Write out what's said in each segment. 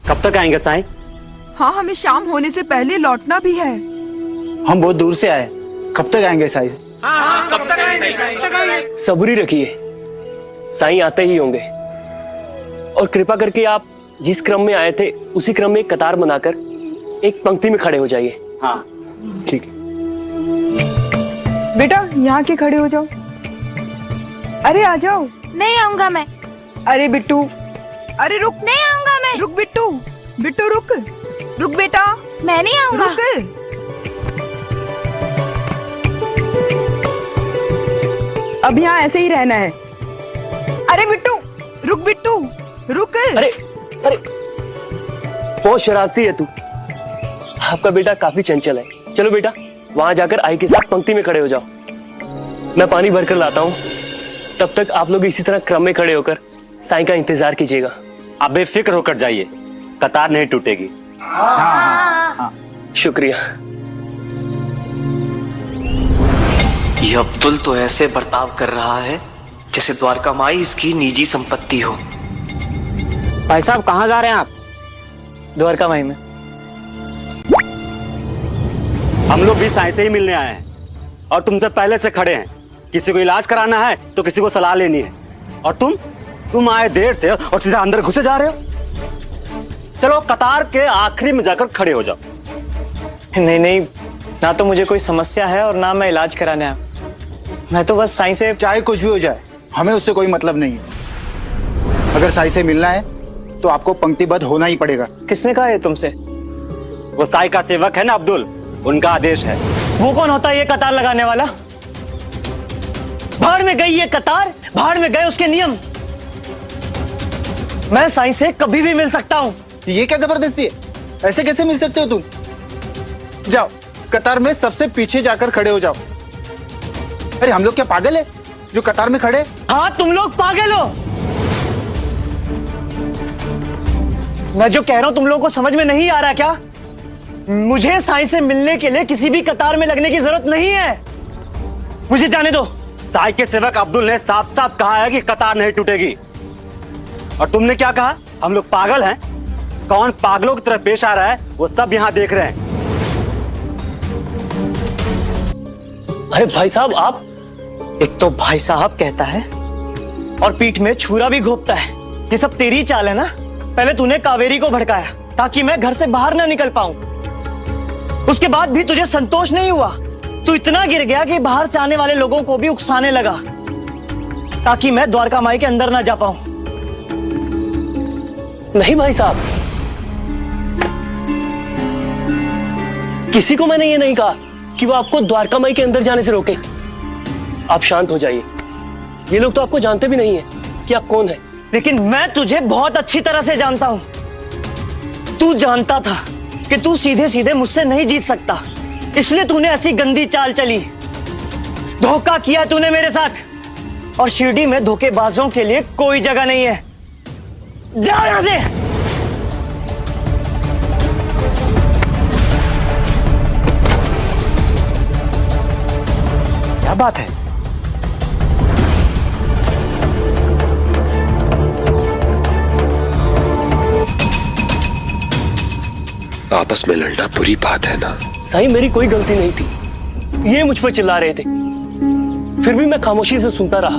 कब तक आएंगे साईं? हाँ, हमें शाम होने से पहले लौटना भी है। हम बहुत दूर से आए, कब तक आएंगे साईं? कब तक आएंगे? सबूरी रखिए, साईं आते ही होंगे। और कृपा करके आप जिस क्रम में आए थे उसी क्रम में एक कतार बनाकर एक पंक्ति में खड़े हो जाइए। हाँ ठीक है। बेटा यहाँ के खड़े हो जाओ। अरे आ जाओ। नहीं आऊंगा मैं। अरे बिट्टू, अरे रुक। नहीं आऊंगा मैं। रुक बिट्टू, बिट्टू रुक, रुक बेटा। मैं नहीं आऊंगा। रुक। अब यहाँ ऐसे ही रहना है। अरे बिट्टू, रुक बिट्टू, रुक। अरे अरे बहुत शरारती है तू। आपका बेटा काफी चंचल है। चलो बेटा, वहां जाकर आई के साथ पंक्ति में खड़े हो जाओ। मैं पानी भरकर लाता हूँ, तब तक आप लोग इसी तरह क्रम में खड़े होकर साईं का इंतजार कीजिएगा। आप बेफिक्र होकर जाइए, कतार नहीं टूटेगी। शुक्रिया। ये अब्दुल तो ऐसे बर्ताव कर रहा है जैसे द्वारका माई इसकी निजी संपत्ति हो। भाई साहब कहाँ जा रहे हैं आप? द्वारका माई में। हम लोग भी साईं से ही मिलने आए हैं और तुमसे पहले से खड़े हैं। किसी को इलाज कराना है तो किसी को सलाह लेनी है, और तुम आए देर से और सीधा अंदर घुसे जा रहे हो। चलो कतार के आखिरी में जाकर खड़े हो जाओ। नहीं नहीं, ना तो मुझे कोई समस्या है और ना मैं इलाज कराने आया। मैं तो बस साईं से। चाहे कुछ भी हो जाए, हमें उससे कोई मतलब नहीं है। अगर साईं से मिलना है तो आपको पंक्तिबद्ध होना ही पड़ेगा। किसने कहा है तुमसे? वो साईं का सेवक है ना अब्दुल, उनका आदेश है। वो कौन होता है ये कतार लगाने वाला? भाड़ में गई ये कतार, भाड़ में गए उसके नियम। मैं साईं से कभी भी मिल सकता हूँ। ये क्या जबरदस्ती है? ऐसे कैसे मिल सकते हो तुम? जाओ कतार में सबसे पीछे जाकर खड़े हो जाओ। अरे हम लोग क्या पागल है जो कतार में खड़े? हाँ, तुम लोग पागल हो। मैं जो कह रहा हूं तुम लोगों को समझ में नहीं आ रहा क्या? मुझे साईं से मिलने के लिए किसी भी कतार में लगने की जरूरत नहीं है। मुझे जाने दो। साईं के सेवक अब्दुल ने साफ साफ कहा है कि कतार नहीं टूटेगी, और तुमने क्या कहा? हम लोग पागल हैं? कौन पागलों की तरह पेश आ रहा है वो सब यहाँ देख रहे हैं। अरे भाई साहब, आप एक तो भाई साहब कहता है और पीठ में छुरा भी घोंपता है। ये सब तेरी चाल है ना? पहले तूने कावेरी को भड़काया ताकि मैं घर से बाहर ना निकल पाऊं। उसके बाद भी तुझे संतोष नहीं हुआ। तू इतना गिर गया कि बाहर से आने वाले लोगों को भी उकसाने लगा ताकि मैं द्वारका माई के अंदर ना जा पाऊं। नहीं भाई साहब, किसी को मैंने ये नहीं कहा कि वो आपको द्वारका माई के अंदर जाने से रोके। आप शांत हो जाइए। ये लोग तो आपको जानते भी नहीं है कि आप कौन है। लेकिन मैं तुझे बहुत अच्छी तरह से जानता हूं। तू जानता था कि तू सीधे सीधे मुझसे नहीं जीत सकता, इसलिए तूने ऐसी गंदी चाल चली। धोखा किया तूने मेरे साथ, और शिरडी में धोखेबाजों के लिए कोई जगह नहीं है। जा यहां से। क्या बात है? आपस में लड़ना बुरी बात है ना? साईं, मेरी कोई गलती नहीं थी। ये मुझ पर चिल्ला रहे थे, फिर भी मैं खामोशी से सुनता रहा।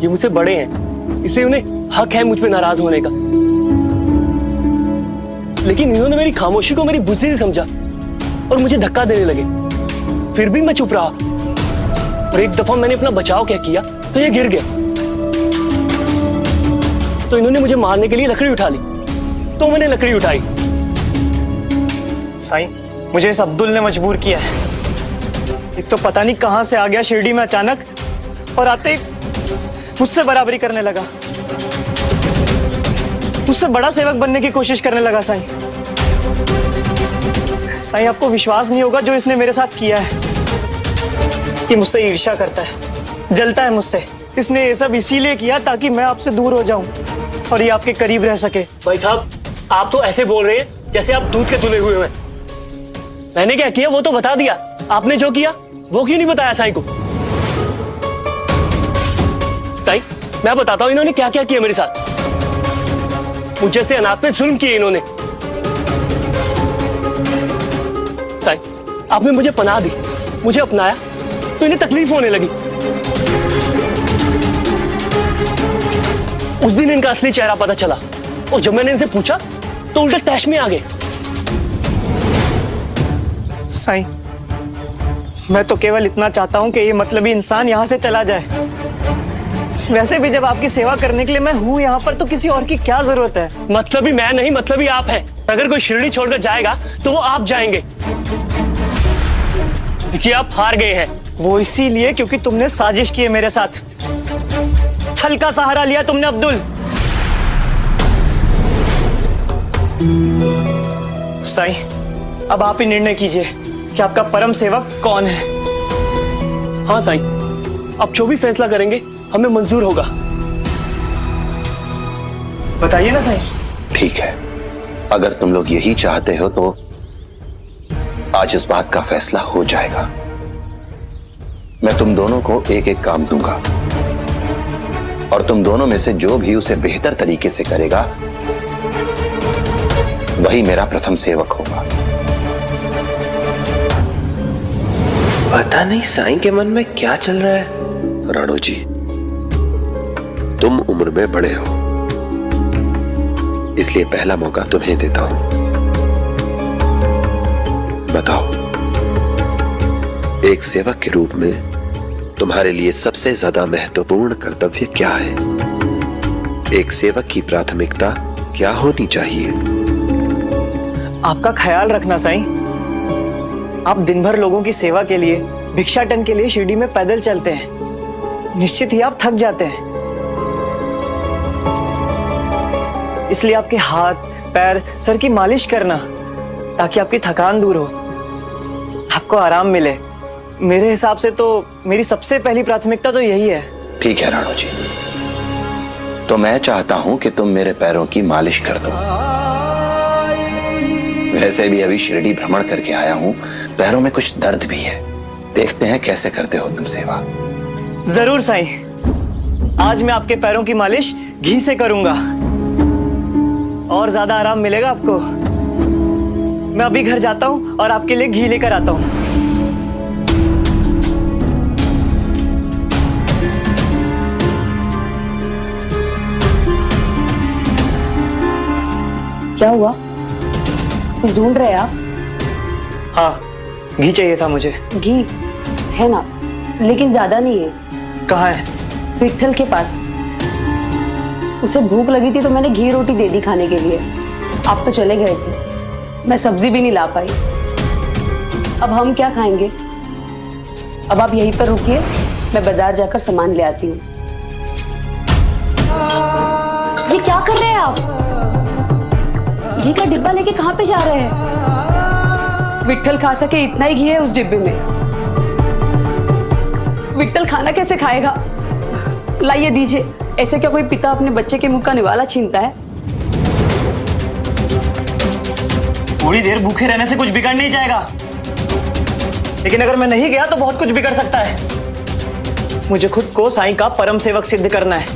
ये मुझसे बड़े हैं, इसलिए उन्हें हक है मुझ पे नाराज होने का। लेकिन इन्होंने मेरी खामोशी को मेरी बुद्धि से समझा और मुझे धक्का देने लगे। फिर भी मैं चुप रहा, और एक दफा मैंने अपना बचाव क्या किया तो ये गिर गया। तो इन्होंने मुझे मारने के लिए लकड़ी उठा ली, तो मैंने लकड़ी उठाई। साईं, मुझे इस अब्दुल ने मजबूर किया है। एक तो पता नहीं कहां से आ गया शिरडी में अचानक, और आते ही मुझसे बराबरी करने लगा। मुझसे बड़ा सेवक बनने की कोशिश करने लगा। साईं, साईं आपको विश्वास नहीं होगा जो इसने मेरे साथ किया है। ये मुझसे ईर्ष्या करता है, जलता है मुझसे। इसने ये सब इसीलिए किया ताकि मैं आपसे दूर हो जाऊं और ये आपके करीब रह सके। भाई साहब, आप तो ऐसे बोल रहे हैं जैसे आप दूध के तुले हुए हैं। मैंने क्या किया वो तो बता दिया। आपने जो किया वो क्यों नहीं बताया साईं को? साईं, मैं बताता हूं इन्होंने क्या क्या किया मेरे साथ। मुझे से अनाथ पे जुल्म किए इन्होंने। साईं, आपने मुझे पनाह दी, मुझे अपनाया, तो इन्हें तकलीफ होने लगी। उस दिन इनका असली चेहरा पता चला और जब मैंने इनसे पूछा तो उल्टा टैश में आ गए। साईं, मैं तो केवल इतना चाहता हूं कि ये मतलबी इंसान यहां से चला जाए। वैसे भी जब आपकी सेवा करने के लिए मैं हूं यहाँ पर, तो किसी और की क्या जरूरत है? मतलबी मैं नहीं, मतलबी आप हैं। अगर कोई शिरडी छोड़कर जाएगा तो वो आप जाएंगे, क्योंकि आप हार गए हैं। वो इसीलिए क्योंकि तुमने साजिश की है मेरे साथ। छल का सहारा लिया तुमने अब्दुल। साईं, अब आप ही निर्णय कीजिए कि आपका परम सेवक कौन है। हाँ साईं, आप जो भी फैसला करेंगे हमें मंजूर होगा। बताइए ना साईं। ठीक है, अगर तुम लोग यही चाहते हो तो आज इस बात का फैसला हो जाएगा। मैं तुम दोनों को एक एक काम दूंगा और तुम दोनों में से जो भी उसे बेहतर तरीके से करेगा वही मेरा प्रथम सेवक होगा। पता नहीं साईं के मन में क्या चल रहा है। राणो जी, तुम उम्र में बड़े हो, इसलिए पहला मौका तुम्हें देता हूं। बताओ, एक सेवक के रूप में तुम्हारे लिए सबसे ज्यादा महत्वपूर्ण कर्तव्य क्या है? एक सेवक की प्राथमिकता क्या होनी चाहिए? आपका ख्याल रखना साईं। आप दिन भर लोगों की सेवा के लिए, भिक्षाटन के लिए शिरडी में पैदल चलते हैं। निश्चित ही आप थक जाते हैं, इसलिए आपके हाथ, पैर, सर की मालिश करना, ताकि आपकी थकान दूर हो, आपको आराम मिले। मेरे हिसाब से तो मेरी सबसे पहली प्राथमिकता तो यही है। ठीक है राणो जी, तो मैं चाहता हूं कि तुम मेरे पैरों की मालिश कर दो। वैसे भी अभी शिरडी भ्रमण करके आया हूं, पैरों में कुछ दर्द भी है। देखते हैं कैसे करते हो तुम सेवा। जरूर साईं, आज मैं आपके पैरों की मालिश घी से करूंगा और ज्यादा आराम मिलेगा आपको। मैं अभी घर जाता हूं और आपके लिए घी लेकर आता हूं। क्या हुआ? कुछ ढूंढ रहे आप? हाँ, घी चाहिए था मुझे। घी है ना, लेकिन ज्यादा नहीं है। कहाँ है? विट्ठल के पास। उसे भूख लगी थी तो मैंने घी रोटी दे दी खाने के लिए। आप तो चले गए थे, मैं सब्जी भी नहीं ला पाई। अब हम क्या खाएंगे? अब आप यहीं पर रुकिए, मैं बाजार जाकर सामान ले आती हूँ। ये क्या कर रहे हैं आप? घी का डिब्बा लेके कहाँ पे जा रहे हैं? विट्ठल खा सके इतना ही घी है उस डिब्बे में। विट्ठल खाना कैसे खाएगा? लाइए दीजिए। ऐसे क्या कोई पिता अपने बच्चे के मुंह का निवाला छीनता है? थोड़ी देर भूखे रहने से कुछ बिगड़ नहीं जाएगा, लेकिन अगर मैं नहीं गया तो बहुत कुछ बिगड़ सकता है। मुझे खुद को साईं का परम सेवक सिद्ध करना है,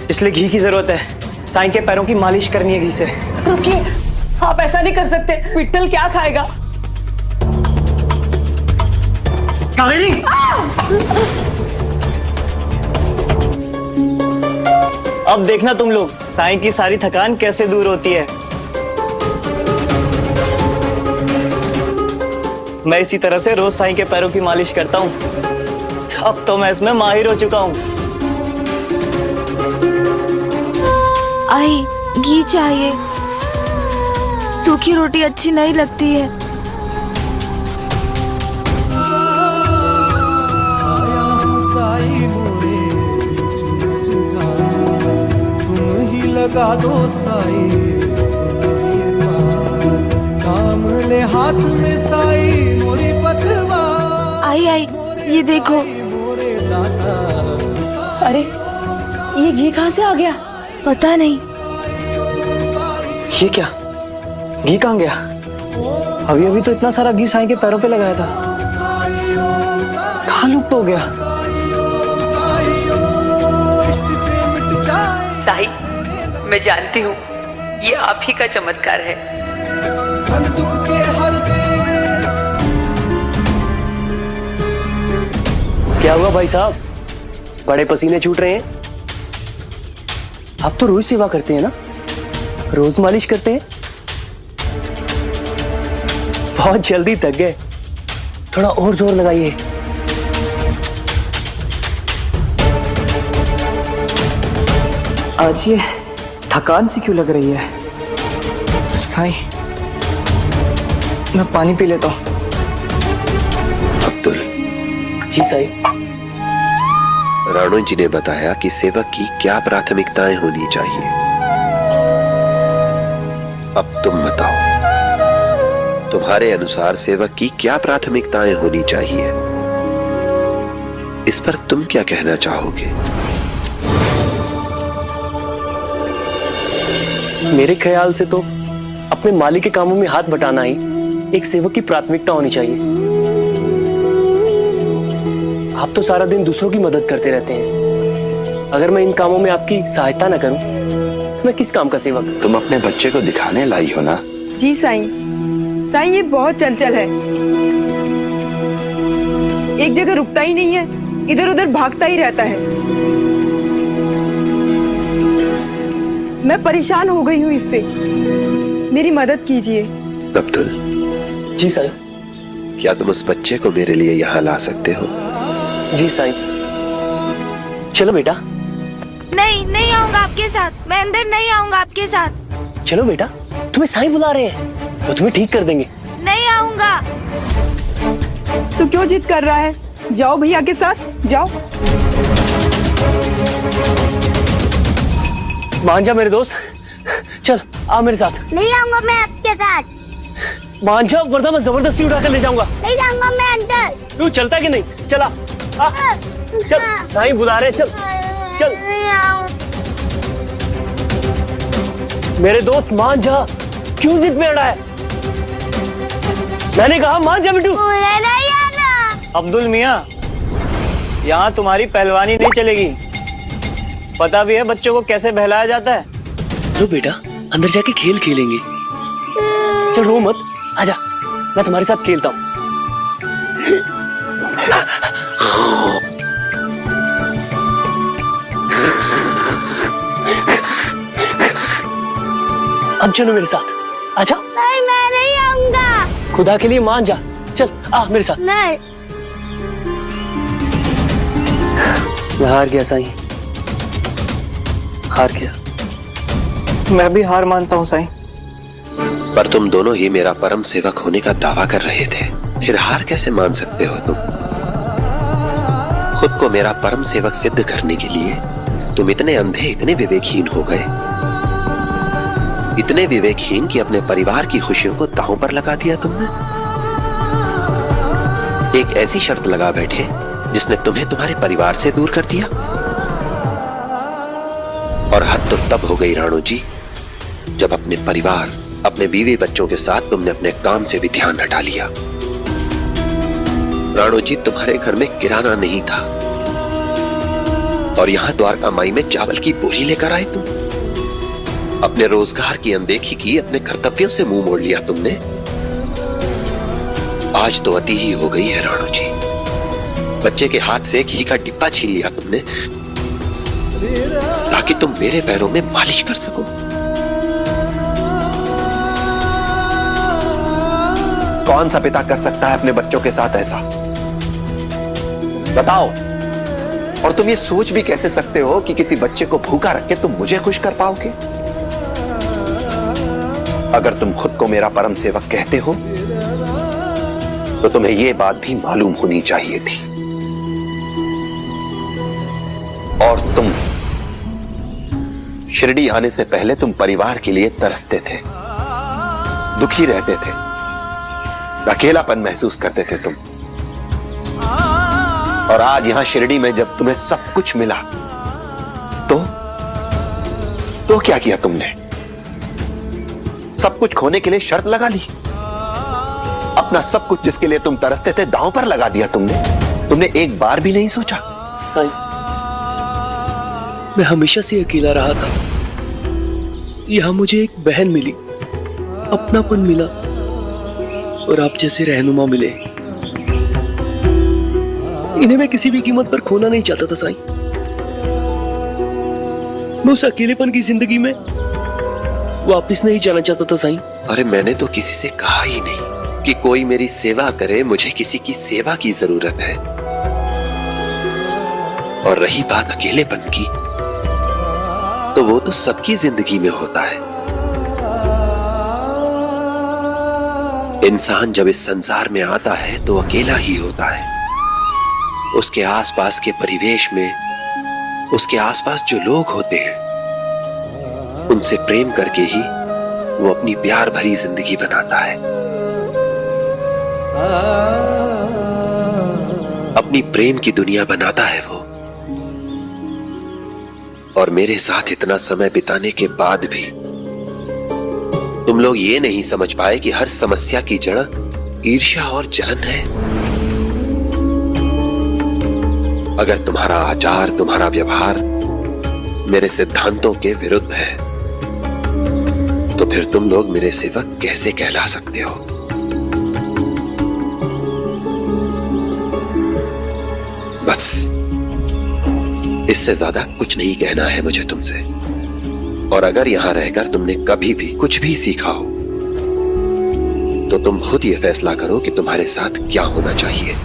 इसलिए घी की जरूरत है। साईं के पैरों की मालिश करनी है घी से। रुकिए, आप ऐसा नहीं कर सकते। विट्ठल क्या खाएगा? कावेरी! अब देखना तुम लोग, साईं की सारी थकान कैसे दूर होती है। मैं इसी तरह से रोज साईं के पैरों की मालिश करता हूँ। अब तो मैं इसमें माहिर हो चुका हूँ। आई, घी चाहिए। सूखी रोटी अच्छी नहीं लगती है। तुम ही लगा दो साई, काम ले हाथ में साई मोरी पतवा। आई आई, ये देखो। अरे, ये घी कहाँ से आ गया? पता नहीं। ये क्या? घी कहाँ गया? अभी अभी तो इतना सारा घी साईं के पैरों पे लगाया था, कहाँ लुप्त हो गया? साईं, मैं जानती हूँ ये आप ही का चमत्कार है। धन दुख के हर दे। क्या हुआ भाई साहब, बड़े पसीने छूट रहे हैं? आप तो रोज सेवा करते हैं ना, रोज मालिश करते हैं। बहुत जल्दी थक गए, थोड़ा और जोर लगाइए। आज ये थकान सी क्यों लग रही है? साईं, मैं पानी पी लेता हूँ। अब्दुल, जी साईं। राणू जी ने बताया कि सेवक की क्या प्राथमिकताएं होनी चाहिए। अब तुम बताओ, तुम्हारे अनुसार सेवक की क्या प्राथमिकताएं होनी चाहिए? इस पर तुम क्या कहना चाहोगे? मेरे ख्याल से तो अपने मालिक के कामों में हाथ बटाना ही एक सेवक की प्राथमिकता होनी चाहिए। आप तो सारा दिन दूसरों की मदद करते रहते हैं। अगर मैं इन कामों में आपकी सहायता न करूं, तो मैं किस काम का सेवक? तुम अपने बच्चे को दिखाने लाई हो ना? जी साईं, साईं ये बहुत चंचल है, एक जगह रुकता ही नहीं है, इधर उधर भागता ही रहता है। मैं परेशान हो गई हूँ इससे, मेरी मदद कीजिए। अब्दुल जी साईं। क्या तुम उस बच्चे को मेरे लिए यहाँ ला सकते हो? जी साईं। चलो बेटा। नहीं, नहीं आऊंगा आपके साथ, मैं अंदर नहीं आऊंगा आपके साथ। चलो बेटा, तुम्हें साईं बुला रहे हैं, वो तुम्हें ठीक कर देंगे। नहीं आऊंगा। तो क्यों जिद कर रहा है? जाओ भैया के साथ, जाओ। मान जा मेरे दोस्त, चल आ मेरे साथ। नहीं आऊंगा मैं आपके साथ। मान जा, वरना मैं जबरदस्ती उठाकर ले जाऊंगा। नहीं जाऊंगा मैं अंदर। तू चलता कि नहीं? चला आ, चल, साईं बुला रहे, चल चल। मेरे दोस्त मान जा, क्यों जिद पे अड़ा है? मैंने कहा मान जा बिट्टू। नहीं आना। अब्दुल मियाँ, यहाँ तुम्हारी पहलवानी नहीं चलेगी। पता भी है बच्चों को कैसे बहलाया जाता है। लो बेटा, अंदर जाके खेल खेलेंगे। चल रो मत, आजा, मैं तुम्हारे साथ खेलता हूँ। अब चलो मेरे साथ, आजा। नहीं मैं नहीं आऊंगा। खुदा के लिए मान जा, चल आ मेरे साथ। नहीं। मैं हार गया साईं, हार गया। मैं भी हार मानता हूँ साईं। पर तुम दोनों ही मेरा परम सेवक होने का दावा कर रहे थे, फिर हार कैसे मान सकते हो तुम? खुद को मेरा परम सेवक सिद्ध करने के लिए तुम इतने अंधे, इतने विवेकहीन हो गए, इतने विवेकहीन कि अपने परिवार की खुशियों को दांव पर लगा दिया तुमने। एक ऐसी शर्त लगा बैठे जिसने तुम्हें तुम्हारे परिवार से दूर कर दिया। और हद तो तब हो गई राणू जी, जब अपने परिवार, अपने बीवी बच्चों के साथ तुमने अपने काम से भी ध्यान हटा लिया। राणू जी, तुम्हारे घर में किराना नहीं था और यहाँ द्वारका माई में चावल की बोरी लेकर आए तुम। अपने रोजगार की अनदेखी की, अपने कर्तव्यों से मुंह मोड़ लिया तुमने। आज तो अति ही हो गई है राणू जी। बच्चे के हाथ से घी का डिब्बा छीन लिया तुमने ताकि तुम मेरे पैरों में मालिश कर सको। कौन सा पिता कर सकता है अपने बच्चों के साथ ऐसा? बताओ। और तुम ये सोच भी कैसे सकते हो कि किसी बच्चे को भूखा रख के तुम मुझे खुश कर पाओगे? अगर तुम खुद को मेरा परम सेवक कहते हो तो तुम्हें यह बात भी मालूम होनी चाहिए थी। और तुम शिरडी आने से पहले तुम परिवार के लिए तरसते थे, दुखी रहते थे, अकेलापन महसूस करते थे तुम। और आज यहां शिरडी में जब तुम्हें सब कुछ मिला तो क्या किया तुमने? सब कुछ खोने के लिए शर्त लगा ली। अपना सब कुछ जिसके लिए तुम तरसते थे दांव पर लगा दिया तुमने एक बार भी नहीं सोचा? साईं, मैं हमेशा से अकेला रहा था, यहाँ मुझे एक बहन मिली, अपनापन मिला और आप जैसे रहनुमा मिले। इन्हें मैं किसी भी कीमत पर खोना नहीं चाहता था साईं। मैं उस अकेलेपन की जिंदगी में वापस नहीं जाना चाहता था साईं। अरे मैंने तो किसी से कहा ही नहीं कि कोई मेरी सेवा करे, मुझे किसी की सेवा की जरूरत है। और रही बात अकेलेपन की, तो वो तो सबकी जिंदगी में होता है। इंसान जब इस संसार में आता है तो अकेला ही होता है। उसके आसपास के परिवेश में, उसके आसपास जो लोग होते हैं, उनसे प्रेम करके ही वो अपनी प्यार भरी जिंदगी बनाता है। अपनी प्रेम की दुनिया बनाता है वो। और मेरे साथ इतना समय बिताने के बाद भी तुम लोग ये नहीं समझ पाए कि हर समस्या की जड़ ईर्ष्या और जलन है। अगर तुम्हारा आचार, तुम्हारा व्यवहार मेरे सिद्धांतों के विरुद्ध है, तो फिर तुम लोग मेरे सेवक कैसे कहला सकते हो? बस इससे ज्यादा कुछ नहीं कहना है मुझे तुमसे। और अगर यहां रहकर तुमने कभी भी कुछ भी सीखा हो, तो तुम खुद ये फैसला करो कि तुम्हारे साथ क्या होना चाहिए।